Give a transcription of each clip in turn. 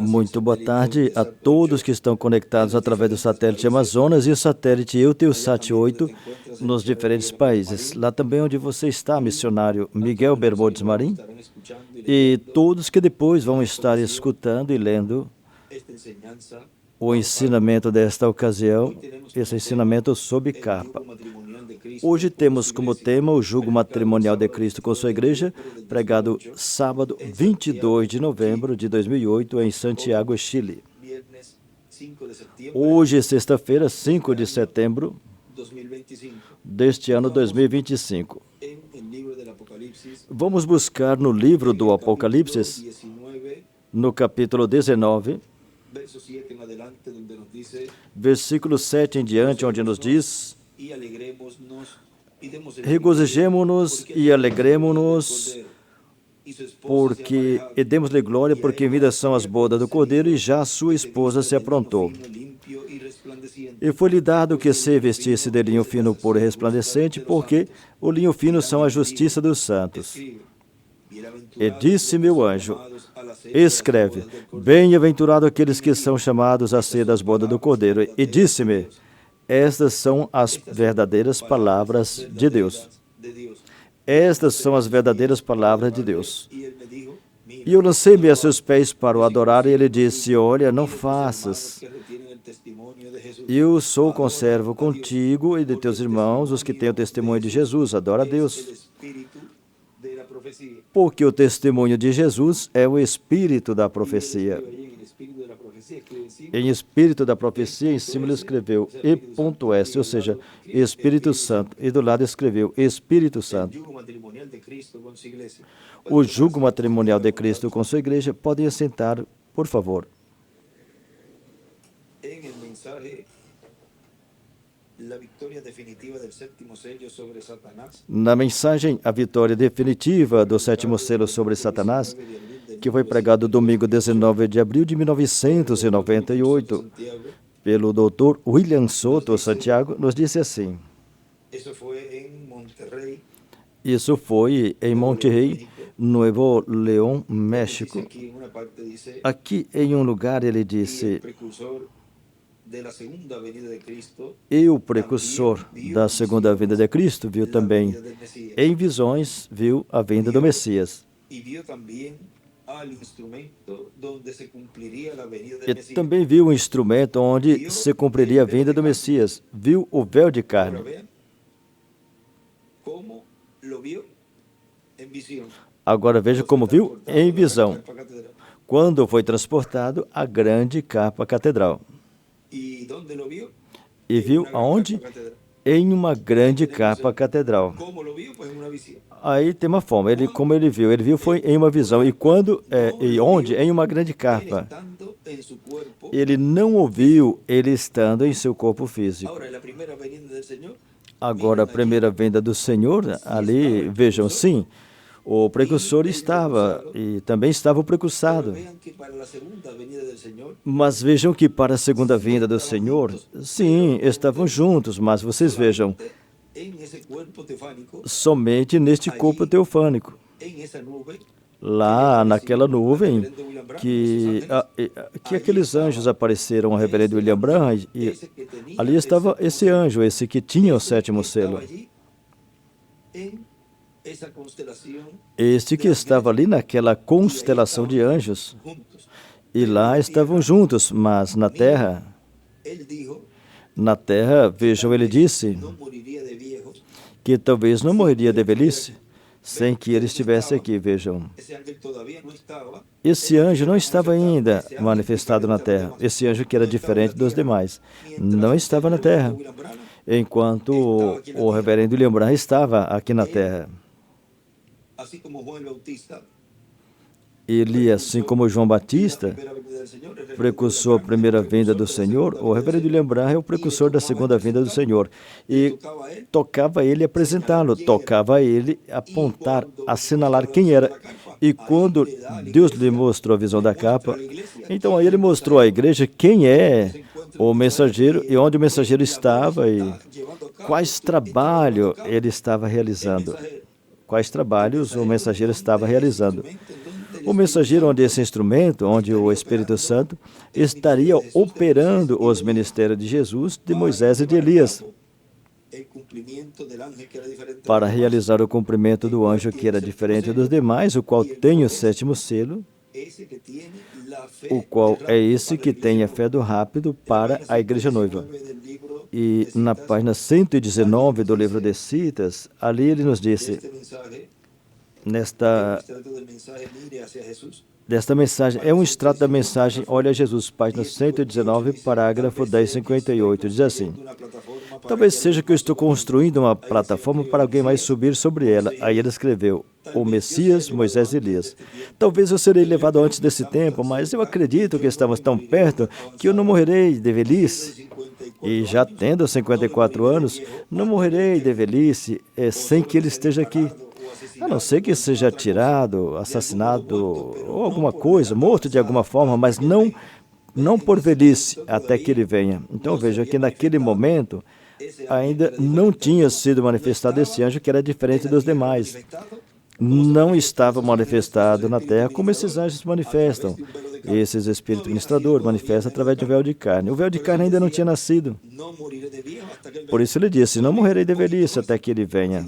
Muito boa tarde a todos que estão conectados através do satélite Amazonas e o satélite Eutelsat 8 nos diferentes países. Lá também onde você está, missionário Miguel Bermudes Marim, e todos que depois vão estar escutando e lendo o ensinamento desta ocasião, esse ensinamento sob capa. Hoje temos como tema o jugo matrimonial de Cristo com sua igreja, pregado sábado 22 de novembro de 2008 em Santiago, Chile. Hoje, sexta-feira, 5 de setembro deste ano 2025. Vamos buscar no livro do Apocalipse, no capítulo 19, versículo 7 em diante, onde nos diz: regozijemo-nos e alegremo-nos e demos-lhe glória, porque em vida são as bodas do Cordeiro e já sua esposa se aprontou. E foi-lhe dado que se vestisse de linho fino, puro e resplandecente, porque o linho fino são a justiça dos santos. E disse-me o anjo: escreve, bem-aventurado aqueles que são chamados a ser das bodas do Cordeiro. E disse-me: estas são as verdadeiras palavras de Deus. Estas são as verdadeiras palavras de Deus. E eu lancei-me a seus pés para o adorar, e ele disse: olha, não faças. Eu sou conservo contigo e de teus irmãos, os que têm o testemunho de Jesus. Adora a Deus. Porque o testemunho de Jesus é o espírito da profecia. Em espírito da profecia, em cima ele escreveu E.S., ou seja, Espírito Santo. E do lado escreveu Espírito Santo. O jugo matrimonial de Cristo com sua igreja. Podem assentar, por favor. Na mensagem, a vitória definitiva do sétimo selo sobre Satanás, que foi pregado domingo 19 de abril de 1998 pelo Dr. William Soto Santiago, nos disse assim: isso foi em Monterrey, Nuevo León, México. Aqui em um lugar ele disse: e o precursor da segunda vinda de Cristo viu também, em visões, viu a vinda do Messias. E também viu o instrumento onde se cumpriria a vinda do Messias. Viu o véu de carne. Agora veja como viu em visão, quando foi transportado à grande capa catedral. E viu aonde? Em uma grande capa catedral. Aí tem uma forma, como ele viu foi em uma visão. E quando, e onde? Em uma grande capa. Ele não ouviu ele estando em seu corpo físico. Agora, a primeira vinda do Senhor, ali, vejam, sim, o precursor estava, e também estava o precursado. Mas vejam que para a segunda vinda do Senhor, sim, estavam juntos, mas vocês vejam, somente neste corpo teofânico, lá naquela nuvem, que aqueles anjos apareceram ao reverendo William Branham, e ali estava esse anjo, esse que tinha o sétimo selo. Este que estava ali naquela constelação de anjos, e lá estavam juntos, mas na terra, vejam, ele disse que talvez não morreria de velhice sem que ele estivesse aqui, vejam. Esse anjo não estava ainda manifestado na terra, esse anjo que era diferente dos demais, não estava na terra, enquanto o reverendo William Branham estava aqui na terra. Ele, assim como João Batista, precursor da primeira vinda do Senhor, o reverendo William Branham é o precursor da segunda vinda do Senhor. E tocava ele apresentá-lo, tocava ele apontar, assinalar quem era. E quando Deus lhe mostrou a visão da capa, então aí ele mostrou à igreja quem é o mensageiro e onde o mensageiro estava e quais trabalho ele estava realizando. quais trabalhos o mensageiro estava realizando. O mensageiro, onde esse instrumento, onde o Espírito Santo, estaria operando os ministérios de Jesus, de Moisés e de Elias, para realizar o cumprimento do anjo que era diferente dos demais, o qual tem o 7º selo, o qual é esse que tem a fé do rápido para a igreja noiva. E na página 119 do livro de Citas, ali ele nos disse, desta mensagem, é um extrato da mensagem Olha Jesus, página 119, parágrafo 1058, diz assim: talvez seja que eu estou construindo uma plataforma para alguém mais subir sobre ela. Aí ele escreveu, o Messias, Moisés e Elias. Talvez eu serei levado antes desse tempo, mas eu acredito que estamos tão perto que eu não morrerei de velhice. E já tendo 54 anos, não morrerei de velhice sem que ele esteja aqui. A não ser que seja atirado, assassinado ou alguma coisa, morto de alguma forma, mas não por velhice, até que ele venha. Então veja que naquele momento ainda não tinha sido manifestado esse anjo que era diferente dos demais. Não estava manifestado na terra como esses anjos manifestam. Esses espíritos ministradores manifestam através de um véu de carne. O véu de carne ainda não tinha nascido. Por isso ele disse, não morrerei de velhice até que ele venha.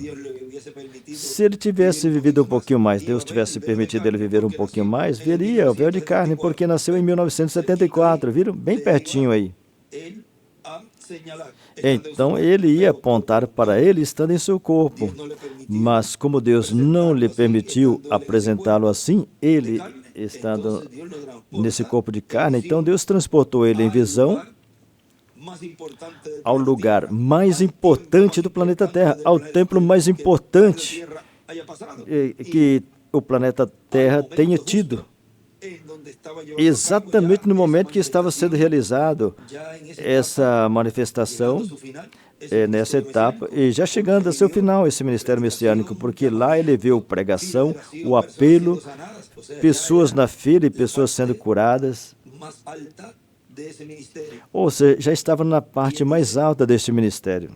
Se ele tivesse vivido um pouquinho mais, Deus tivesse permitido ele viver um pouquinho mais, veria o véu de carne, porque nasceu em 1974, viram? Bem pertinho aí. Então ele ia apontar para ele estando em seu corpo, mas como Deus não lhe permitiu apresentá-lo assim, ele estando nesse corpo de carne, então Deus transportou ele em visão ao lugar mais importante do planeta Terra, ao templo mais importante que o planeta Terra tenha tido. Exatamente no momento que estava sendo realizado essa manifestação, nessa etapa, e já chegando a seu final, esse ministério messiânico, porque lá ele viu pregação, o apelo, pessoas na fila e pessoas sendo curadas. Ou seja, já estava na parte mais alta deste ministério.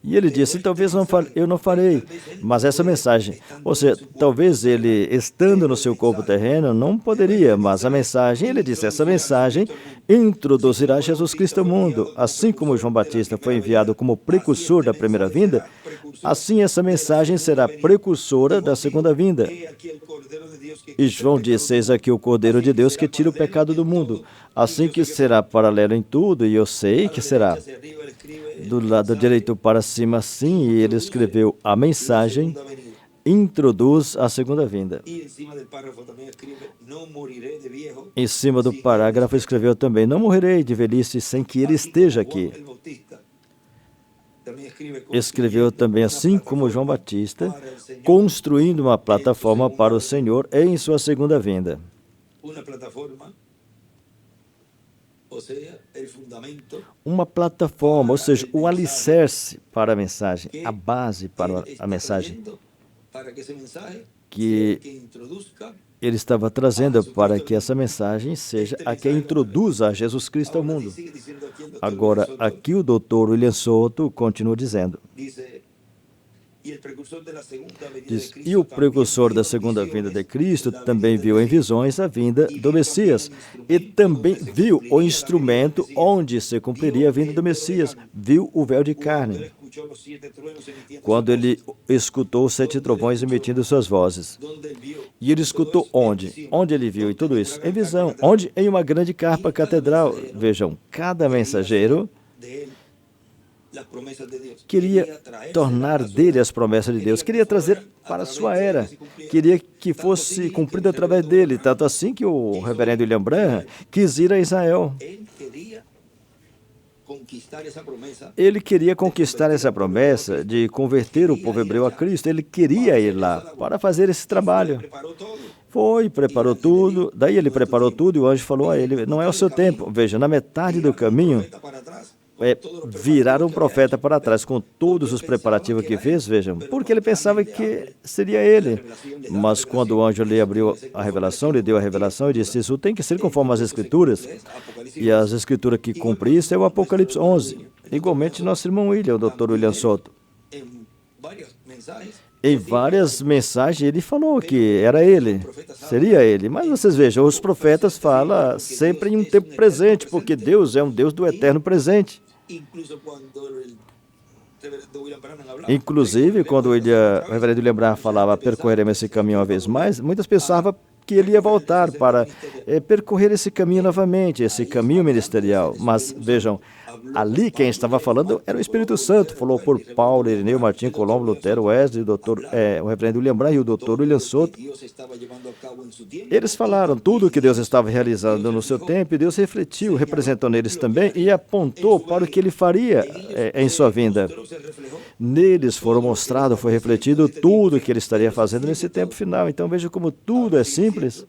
E ele disse, talvez eu não farei, mas essa mensagem, ou seja, talvez ele, estando no seu corpo terreno, não poderia, mas a mensagem, ele disse, essa mensagem introduzirá Jesus Cristo ao mundo. Assim como João Batista foi enviado como precursor da primeira vinda, assim essa mensagem será precursora da segunda vinda. E João disse, eis aqui o Cordeiro de Deus que tira o pecado do mundo. Assim que será paralelo em tudo, e eu sei que será. Do lado direito para cima, assim, e ele escreveu a mensagem introduz a segunda vinda. Em cima do parágrafo escreveu também, não morrerei de velhice sem que ele esteja aqui. Escreveu também, assim como João Batista, construindo uma plataforma para o Senhor em sua segunda vinda. Uma plataforma, ou seja, o alicerce para a mensagem, a base para a mensagem que ele estava trazendo para que essa mensagem seja a que introduza a Jesus Cristo ao mundo. Agora, aqui o Dr. William Souto continua dizendo, diz, e o precursor da segunda vinda de Cristo também viu em visões a vinda do Messias e também viu o instrumento onde se cumpriria a vinda do Messias, viu o véu de carne. Quando ele escutou os 7 trovões emitindo suas vozes. E ele escutou onde? Onde ele viu e tudo isso? Em visão. Onde? Em uma grande carpa catedral. Vejam, cada mensageiro queria tornar dele as promessas de Deus, queria trazer para a sua era, queria que fosse cumprido através dele, tanto assim que o reverendo William Branham quis ir a Israel. Ele queria conquistar essa promessa de converter o povo hebreu a Cristo, ele queria ir lá para fazer esse trabalho. Foi, preparou tudo, daí ele preparou tudo e o anjo falou a ele, não é o seu tempo. Veja, na metade do caminho, virar um profeta para trás com todos os preparativos que fez, vejam, porque ele pensava que seria ele. Mas quando o anjo lhe abriu a revelação, lhe deu a revelação e disse, isso tem que ser conforme as Escrituras. E as Escrituras que cumprem isso é o Apocalipse 11. Igualmente, nosso irmão William, o Dr. William Souto. Em várias mensagens ele falou que era ele, seria ele. Mas vocês vejam, os profetas falam sempre em um tempo presente, porque Deus é um Deus do eterno presente. Inclusive, quando o reverendo William Branham falava percorreremos esse caminho uma vez mais, muitas pensavam que ele ia voltar para percorrer esse caminho novamente, esse caminho ministerial. Mas vejam, ali quem estava falando era o Espírito Santo, falou por Paulo, Irineu, Martinho, Colombo, Lutero, Wesley, o reverendo William Branham e o doutor William Soto. Eles falaram tudo o que Deus estava realizando no seu tempo, e Deus refletiu, representou neles também e apontou para o que ele faria em sua vinda. Neles foram mostrado, foi refletido tudo o que ele estaria fazendo nesse tempo final. Então veja como tudo é simples.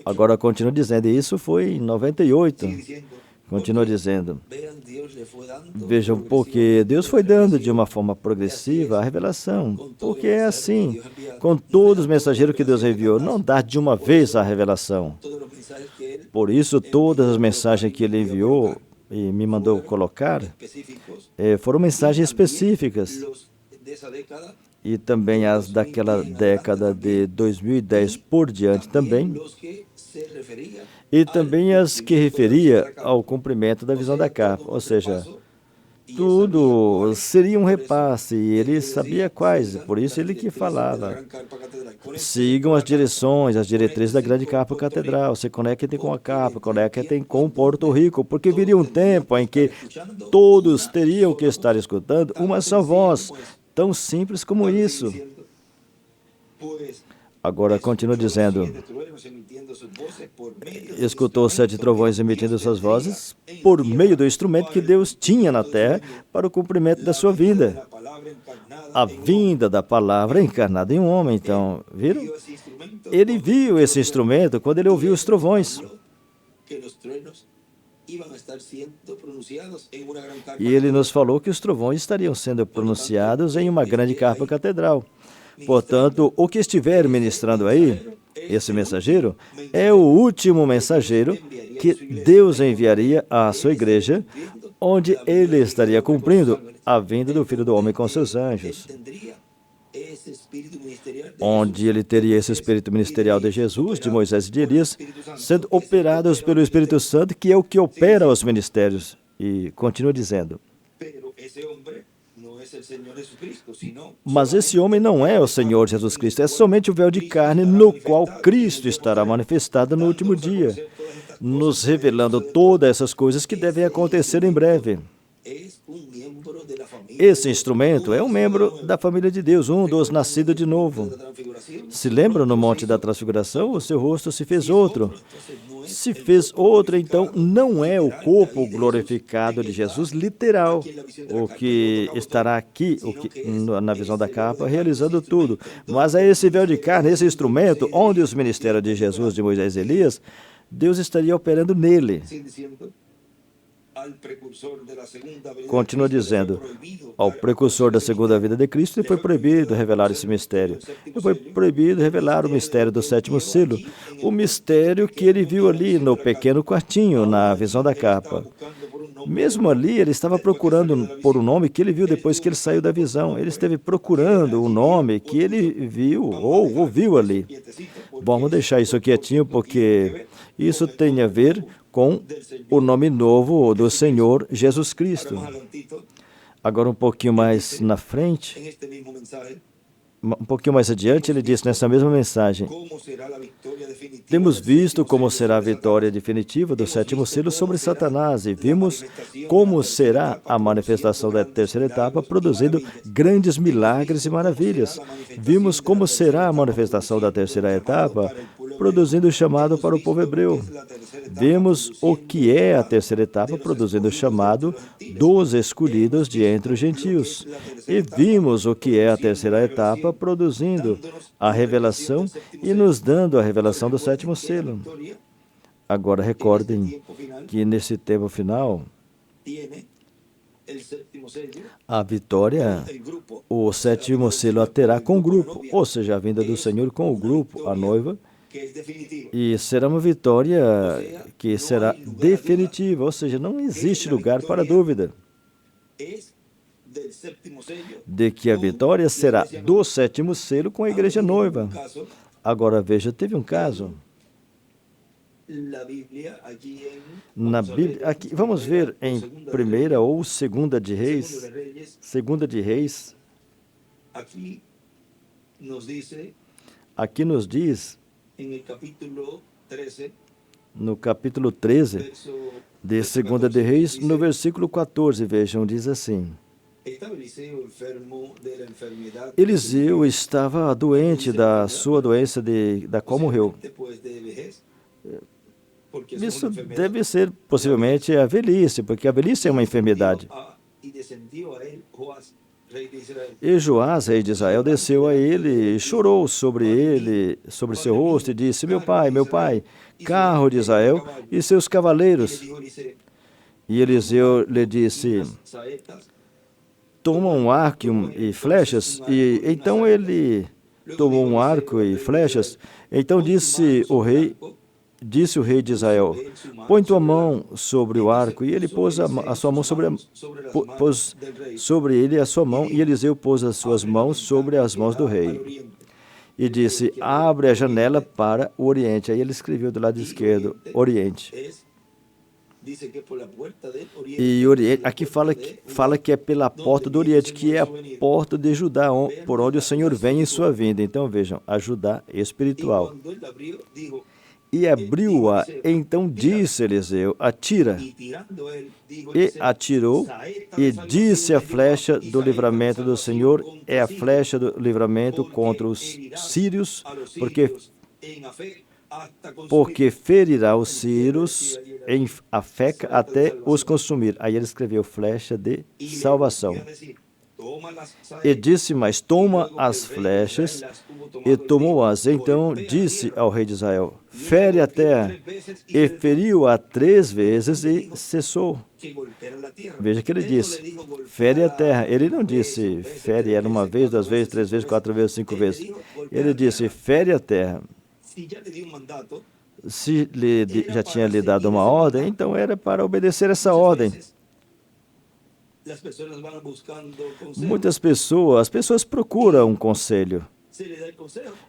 Agora continua dizendo, e isso foi em 98. Continua dizendo, vejam, porque Deus foi dando de uma forma progressiva a revelação, porque é assim, com todos os mensageiros que Deus enviou, não dá de uma vez a revelação. Por isso, todas as mensagens que Ele enviou e me mandou colocar foram mensagens específicas. E também as daquela década de 2010 por diante também. E também as que referia ao cumprimento da visão da capa, ou seja, tudo seria um repasse, e ele sabia quais, por isso ele que falava. Sigam as direções, as diretrizes da grande capa catedral, se conectem com a capa, conectem com Porto Rico, porque viria um tempo em que todos teriam que estar escutando uma só voz, tão simples como isso. Agora continua dizendo, escutou 7 trovões emitindo suas vozes por meio do instrumento que Deus tinha na terra para o cumprimento da sua vinda. A vinda da palavra encarnada em um homem. Então, viram? Ele viu esse instrumento quando ele ouviu os trovões. E ele nos falou que os trovões estariam sendo pronunciados em uma grande harpa catedral. Portanto, o que estiver ministrando aí, esse mensageiro, é o último mensageiro que Deus enviaria à sua igreja, onde ele estaria cumprindo a vinda do Filho do Homem com seus anjos. Onde ele teria esse espírito ministerial de Jesus, de Moisés e de Elias, sendo operados pelo Espírito Santo, que é o que opera os ministérios. E continua dizendo, mas esse homem não é o Senhor Jesus Cristo, é somente o véu de carne no qual Cristo estará manifestado no último dia, nos revelando todas essas coisas que devem acontecer em breve. Esse instrumento é um membro da família de Deus, um dos nascidos de novo. Se lembram no Monte da Transfiguração? O seu rosto se fez outro. Se fez outro, então não é o corpo glorificado de Jesus literal, o que estará aqui, na visão da capa, realizando tudo. Mas é esse véu de carne, esse instrumento, onde os ministérios de Jesus, de Moisés e Elias, Deus estaria operando nele. Continua dizendo, ao precursor da segunda vida de Cristo, foi proibido revelar esse mistério. Foi proibido revelar o mistério do 7º selo, o mistério que ele viu ali no pequeno quartinho, na visão da capa. Mesmo ali, ele estava procurando por um nome que ele viu depois que ele saiu da visão. Ele esteve procurando o nome que ele viu ou ouviu ali. Vamos deixar isso quietinho, porque isso tem a ver com o nome novo do Senhor Jesus Cristo. Agora, um pouquinho mais na frente, um pouquinho mais adiante, ele diz nessa mesma mensagem, temos visto como será a vitória definitiva do 7º selo sobre Satanás e vimos como será a manifestação da terceira etapa, produzindo grandes milagres e maravilhas. Vimos como será a manifestação da terceira etapa, produzindo o chamado para o povo hebreu. Vimos o que é a terceira etapa, produzindo o chamado dos escolhidos de entre os gentios. E vimos o que é a terceira etapa, produzindo a revelação e nos dando a revelação do 7º selo. Agora, recordem que nesse tempo final, a vitória, o 7º selo a terá com o grupo, ou seja, a vinda do Senhor com o grupo, a noiva, e será uma vitória que será definitiva, ou seja, não existe lugar para dúvida. de que a vitória será do sétimo selo com a igreja noiva. Agora veja, teve um caso na Bíblia, aqui, vamos ver em 1ª ou 2ª de Reis, 2ª de Reis, aqui nos diz, no capítulo 13 de 2ª de Reis, no versículo 14, vejam, diz assim: Eliseu estava doente da sua doença da qual morreu. Isso deve ser possivelmente a velhice, porque a velhice é uma enfermidade. E Joás, rei de Israel, desceu a ele e chorou sobre ele, sobre seu rosto, e disse: meu pai, carro de Israel e seus cavaleiros. E Eliseu lhe disse: toma um arco e flechas. E então ele tomou um arco e flechas. Então disse o rei de Israel: põe tua mão sobre o arco. E ele pôs a sua mão pôs sobre ele a sua mão, e Eliseu pôs as suas mãos sobre as mãos do rei. E disse: abre a janela para o oriente. Aí ele escreveu do lado esquerdo, oriente. E oriente, aqui fala que é pela porta do oriente, que é a porta de Judá, por onde o Senhor vem em sua vinda. Então vejam, a Judá espiritual. E abriu-a, então disse Eliseu: atira. E atirou, e disse: a flecha do livramento do Senhor é a flecha do livramento contra os sírios, porque ferirá os sírios em Afeca até os consumir. Aí ele escreveu flecha de salvação. E disse: mas toma as flechas, e tomou-as. Então disse ao rei de Israel: fere a terra. E feriu-a 3 vezes e cessou. Veja que ele disse: fere a terra. Ele não disse fere era 1 vez, 2 vezes, 3 vezes, 4 vezes, 5 vezes. Ele disse: fere a terra. Se já tinha lhe dado uma ordem, então era para obedecer essa ordem. Muitas pessoas procuram um conselho.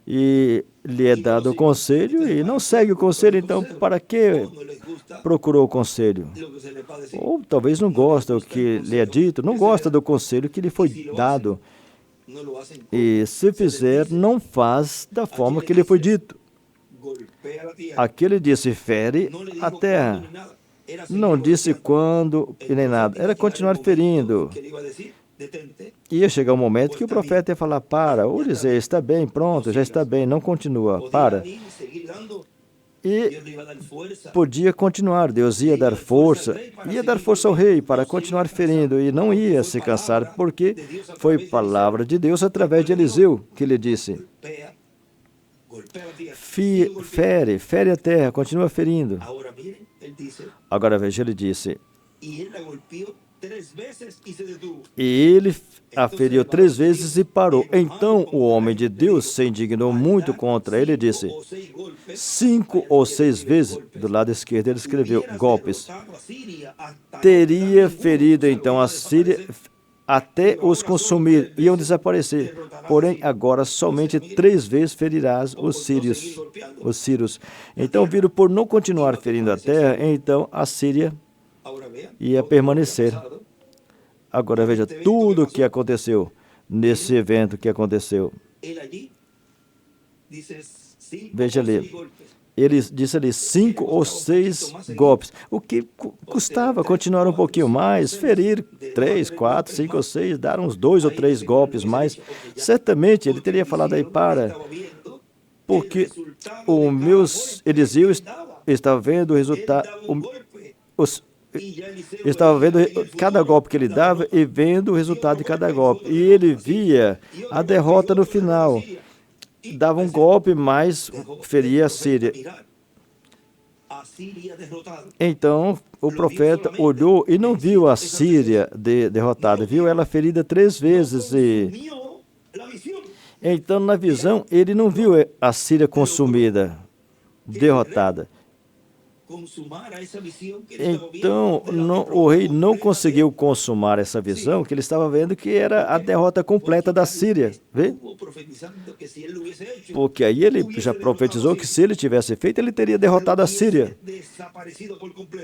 E lhe é dado o conselho e não segue o conselho, então para que procurou o conselho? Ou talvez não gosta do que lhe é dito, não gosta do conselho que lhe foi dado. E se fizer, não faz da forma que lhe foi dito. Aqui ele disse: fere a terra. Não disse quando e nem nada. Era continuar ferindo. Ia chegar um momento que o profeta ia falar: para, ou dizer: está bem, pronto, já está bem, não continua, para. E podia continuar, Deus ia dar força ao rei para continuar ferindo, e não ia se cansar, porque foi palavra de Deus através de Eliseu que lhe disse: fere a terra, continua ferindo. Agora veja, ele disse: e ele a feriu 3 vezes e parou. Então o homem de Deus se indignou muito contra ele e disse: 5 ou 6 vezes, do lado esquerdo ele escreveu golpes, teria ferido então a Síria até os consumir, iam desaparecer. Porém, agora somente 3 vezes ferirás os sírios. Então viram, por não continuar ferindo a terra, então a Síria ia permanecer. Agora veja tudo o que aconteceu nesse evento que aconteceu. Veja ali. Ele disse ali 5 ou 6 golpes. O que custava continuar um pouquinho mais, ferir 3, 4, 5 ou 6, dar uns 2 ou 3 golpes mais. Certamente ele teria falado aí: para, porque o meu Eliseu estava vendo o resultado. Estava vendo cada golpe que ele dava e vendo o resultado de cada golpe. E ele via a derrota no final. Dava um golpe, mas feria a Síria. Então, o profeta olhou e não viu a Síria derrotada, viu ela ferida 3 vezes. Então, na visão, ele não viu a Síria consumida, derrotada. Então, o rei não conseguiu consumar essa visão, que ele estava vendo que era a derrota completa da Síria. Vê? Porque aí ele já profetizou que se ele tivesse feito, ele teria derrotado a Síria.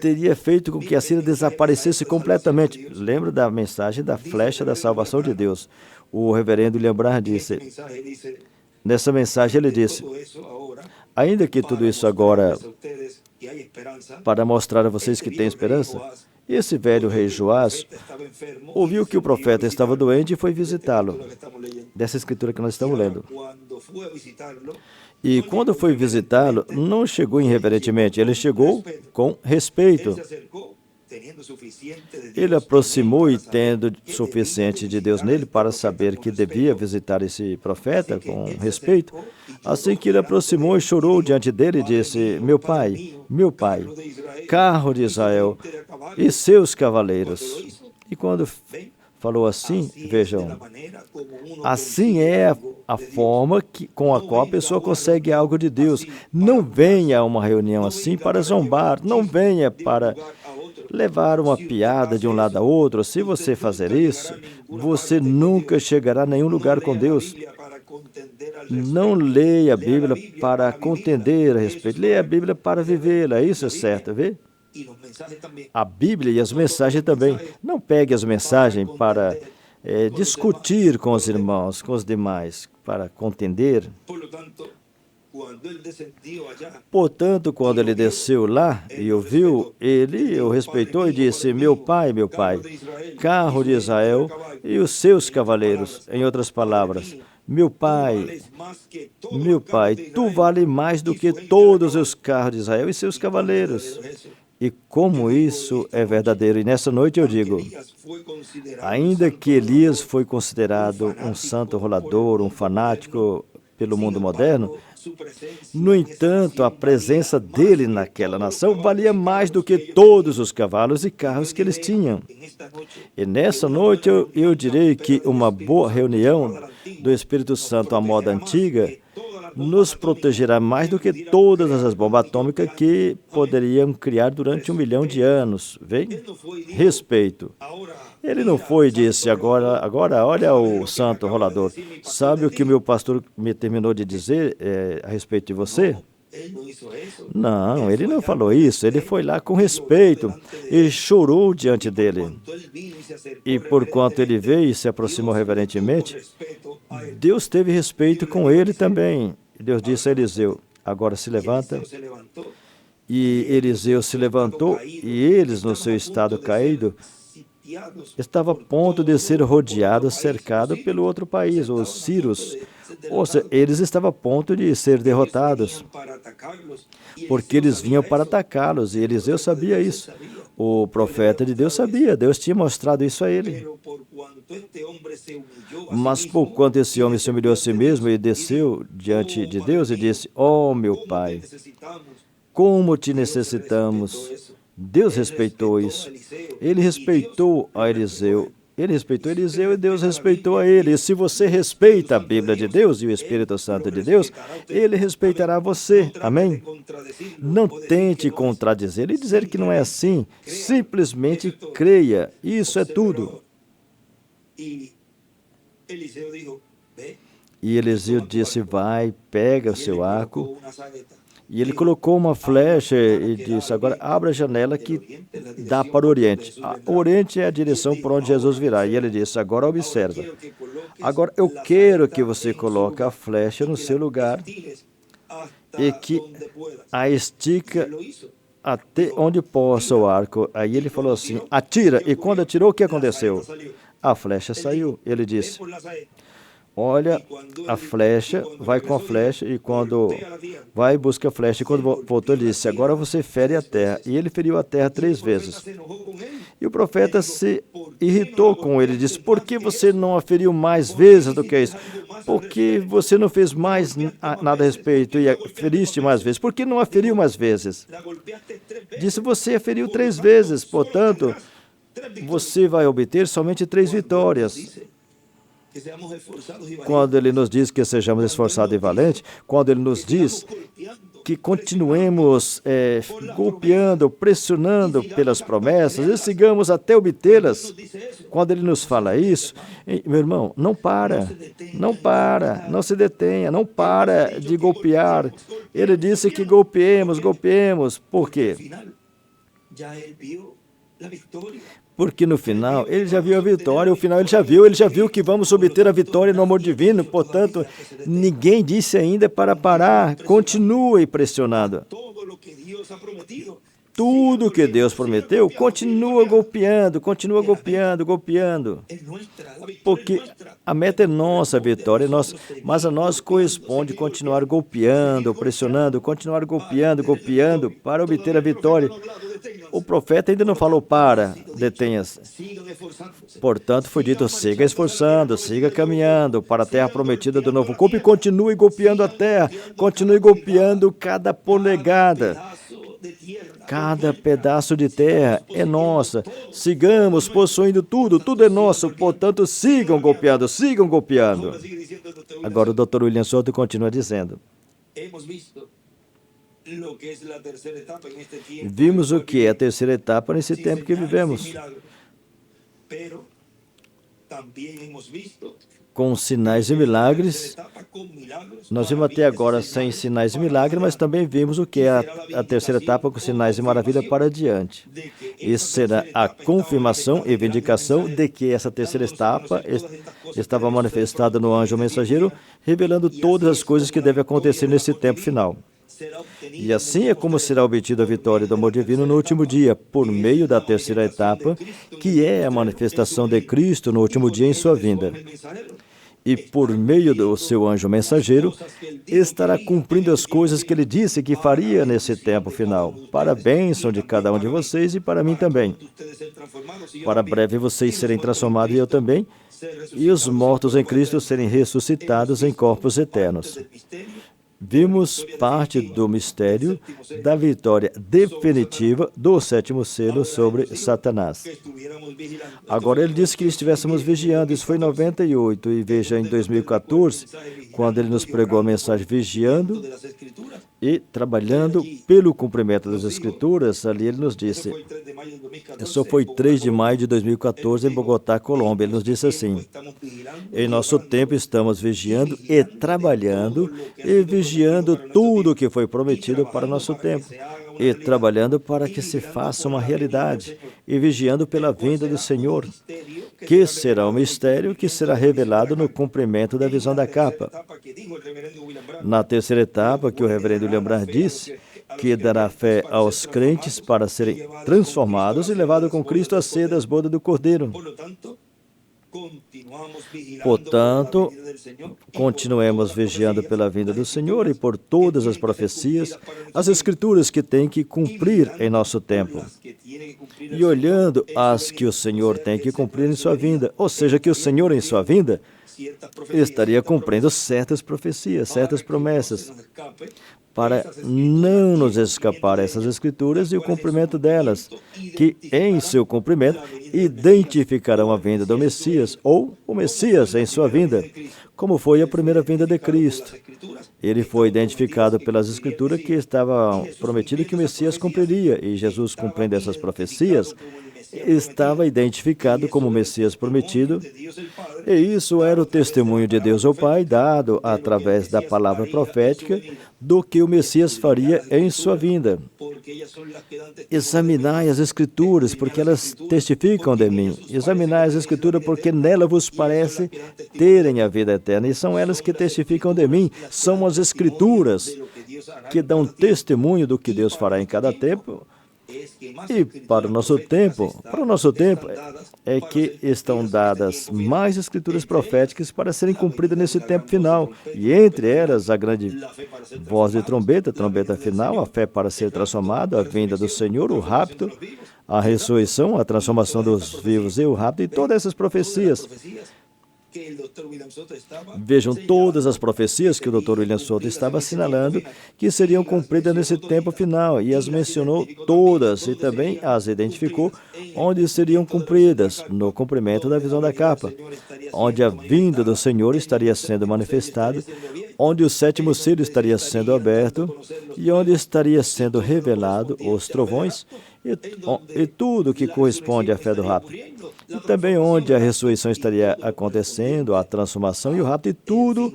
Teria feito com que a Síria desaparecesse completamente. Lembra da mensagem da flecha da salvação de Deus? O reverendo William Branham disse, nessa mensagem ele disse, ainda que tudo isso agora, para mostrar a vocês que tem esperança, esse velho rei Joás ouviu que o profeta estava doente e foi visitá-lo. Dessa escritura que nós estamos lendo. E quando foi visitá-lo, não chegou irreverentemente, ele chegou com respeito. Ele aproximou e tendo suficiente de Deus nele para saber que devia visitar esse profeta com respeito. Assim que ele aproximou e chorou diante dele e disse, meu pai, carro de Israel e seus cavaleiros. E quando falou assim, vejam, assim é a forma com a qual a pessoa consegue algo de Deus. Não venha a uma reunião assim para zombar, não venha para levar uma piada de um lado a outro. Se você fazer isso, você nunca chegará a nenhum lugar com Deus. Não leia a Bíblia para contender a respeito, leia a Bíblia para vivê-la, isso é certo, vê? A Bíblia e as mensagens também. Não pegue as mensagens para discutir com os irmãos, com os demais, para contender. Portanto, quando ele desceu lá e ouviu, ele o respeitou e disse, meu pai, carro de Israel e os seus cavaleiros. Em outras palavras, meu pai, tu vale mais do que todos os carros de Israel e seus cavaleiros. E como isso é verdadeiro. E nessa noite eu digo, ainda que Elias foi considerado um santo rolador, um fanático pelo mundo moderno, no entanto, a presença dele naquela nação valia mais do que todos os cavalos e carros que eles tinham. E nessa noite eu direi que uma boa reunião do Espírito Santo à moda antiga nos protegerá mais do que todas as bombas atômicas que poderiam criar durante 1 milhão de anos. Vem? Respeito. Ele não foi e disse, agora olha o santo rolador. Sabe o que o meu pastor me terminou de dizer a respeito de você? Não, ele não falou isso. Ele foi lá com respeito e chorou diante dele. E porquanto ele veio e se aproximou reverentemente, Deus teve respeito com ele também. Deus disse a Eliseu, agora se levanta. E Eliseu se levantou e eles, no seu estado caído, estava a ponto de ser rodeado, cercado pelo outro país, os sírios. Ou seja, eles estavam a ponto de ser derrotados, porque eles vinham para atacá-los, e Eliseu sabia isso. O profeta de Deus sabia, Deus tinha mostrado isso a ele. Mas por quanto esse homem se humilhou a si mesmo e desceu diante de Deus e disse, oh meu pai, como te necessitamos. Deus respeitou isso. Ele respeitou a Eliseu. Ele respeitou Eliseu e Deus respeitou a ele. E se você respeita a Bíblia de Deus e o Espírito Santo de Deus, ele respeitará você. Amém? Não tente contradizer e dizer que não é assim. Simplesmente creia. Isso é tudo. E Eliseu disse, vai, pega o seu arco. E ele colocou uma flecha e disse, agora abra a janela que dá para o Oriente. O Oriente é a direção por onde Jesus virá. E ele disse, agora observa. Agora eu quero que você coloque a flecha no seu lugar e que a estica até onde possa o arco. Aí ele falou assim, atira. E quando atirou, o que aconteceu? A flecha saiu. Ele disse, olha a flecha, vai com a flecha, e quando vai, busca a flecha. E quando voltou, ele disse, agora você fere a terra. E ele feriu a terra 3 vezes. E o profeta se irritou com ele, disse, por que você não a feriu mais vezes do que isso? Por que você não fez mais nada a respeito e a feriste mais vezes? Por que não a feriu mais vezes? Disse, você a feriu 3 vezes, portanto, você vai obter somente 3 vitórias. Quando ele nos diz que sejamos esforçados e valentes, quando ele nos diz que continuemos golpeando, pressionando pelas promessas e sigamos até obtê-las. Quando ele nos fala isso, meu irmão, não para, não se detenha, não para de golpear. Ele disse que golpeemos. Por quê? Porque no final ele já viu a vitória, no final ele já viu que vamos obter a vitória no amor divino, portanto, ninguém disse ainda para parar, continue pressionando. Tudo que Deus prometeu, continua golpeando. Porque a meta é nossa, a vitória é nossa, mas a nós corresponde continuar golpeando, pressionando, continuar golpeando para obter a vitória. O profeta ainda não falou para, detenha-se. Portanto, foi dito, siga esforçando, siga caminhando para a terra prometida do novo corpo e continue golpeando a terra, continue golpeando cada polegada. Cada pedaço de terra é nossa. Sigamos possuindo tudo é nosso. Portanto, sigam golpeando. Agora o Dr. William Souto continua dizendo. Vimos o que é a terceira etapa nesse tempo que vivemos. Com sinais e milagres, nós vimos até agora sem sinais e milagres, mas também vimos o que é a terceira etapa com sinais e maravilha para adiante. Isso será a confirmação e vindicação de que essa terceira etapa estava manifestada no anjo mensageiro, revelando todas as coisas que devem acontecer nesse tempo final. E assim é como será obtida a vitória do amor divino no último dia, por meio da terceira etapa, que é a manifestação de Cristo no último dia em sua vinda. E por meio do seu anjo mensageiro, estará cumprindo as coisas que ele disse que faria nesse tempo final, para a bênção de cada um de vocês e para mim também. Para breve vocês serem transformados e eu também, e os mortos em Cristo serem ressuscitados em corpos eternos. Vimos parte do mistério da vitória definitiva do sétimo selo sobre Satanás. Agora ele disse que estivéssemos vigiando, isso foi em 98, e veja em 2014, quando ele nos pregou a mensagem vigiando e trabalhando pelo cumprimento das Escrituras, ali ele nos disse, isso foi 3 de maio de 2014 em Bogotá, Colômbia, ele nos disse assim, em nosso tempo estamos vigiando e trabalhando e vigiando tudo o que foi prometido para nosso tempo e trabalhando para que se faça uma realidade e vigiando pela vinda do Senhor, que será um mistério que será revelado no cumprimento da visão da capa. Na terceira etapa, que o reverendo William Branham disse, que dará fé aos crentes para serem transformados e levados com Cristo à ceia das bodas do Cordeiro. Portanto, continuemos vigiando pela vinda do Senhor e por todas as profecias, as Escrituras que tem que cumprir em nosso tempo. E olhando as que o Senhor tem que cumprir em sua vinda, ou seja, que o Senhor em sua vinda estaria cumprindo certas profecias, certas promessas, para não nos escapar essas Escrituras e o cumprimento delas, que em seu cumprimento identificarão a vinda do Messias, ou o Messias em sua vinda, como foi a primeira vinda de Cristo. Ele foi identificado pelas Escrituras que estava prometido que o Messias cumpriria, e Jesus, cumprindo essas profecias, estava identificado como o Messias prometido, e isso era o testemunho de Deus, o Pai, dado através da palavra profética do que o Messias faria em sua vinda. Examinai as Escrituras, porque elas testificam de mim. Examinai as Escrituras, porque nela vos parece terem a vida eterna, e são elas que testificam de mim. São as Escrituras que dão testemunho do que Deus fará em cada tempo. E para o nosso tempo é que estão dadas mais escrituras proféticas para serem cumpridas nesse tempo final. E entre elas, a grande voz de trombeta, trombeta final, a fé para ser transformada, a vinda do Senhor, o rapto, a ressurreição, a transformação dos vivos e o rapto, e todas essas profecias. Vejam todas as profecias que o Dr. William Souto estava assinalando que seriam cumpridas nesse tempo final, e as mencionou todas e também as identificou onde seriam cumpridas, no cumprimento da visão da capa, onde a vinda do Senhor estaria sendo manifestada onde o sétimo selo estaria sendo aberto e onde estaria sendo revelado os trovões e tudo que corresponde à fé do rapto. E também onde a ressurreição estaria acontecendo, a transformação e o rapto, e tudo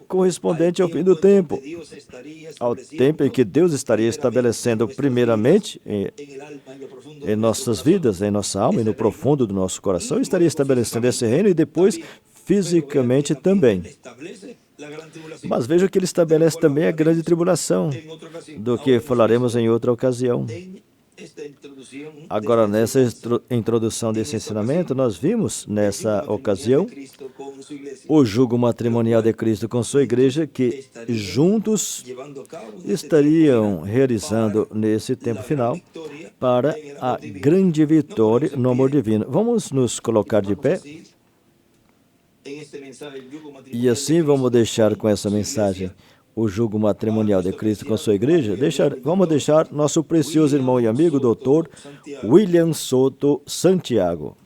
correspondente ao fim do tempo, ao tempo em que Deus estaria estabelecendo primeiramente em nossas vidas, em nossa alma e no profundo do nosso coração, estaria estabelecendo esse reino e depois fisicamente também. Mas veja que ele estabelece também a grande tribulação, do que falaremos em outra ocasião. Agora, nessa introdução desse ensinamento, nós vimos, nessa ocasião, o jugo matrimonial de Cristo com sua igreja, que juntos estariam realizando nesse tempo final para a grande vitória no amor divino. Vamos nos colocar de pé? E assim vamos deixar com essa mensagem o jugo matrimonial de Cristo com sua igreja. Vamos deixar nosso precioso irmão e amigo, Dr. William Soto Santiago.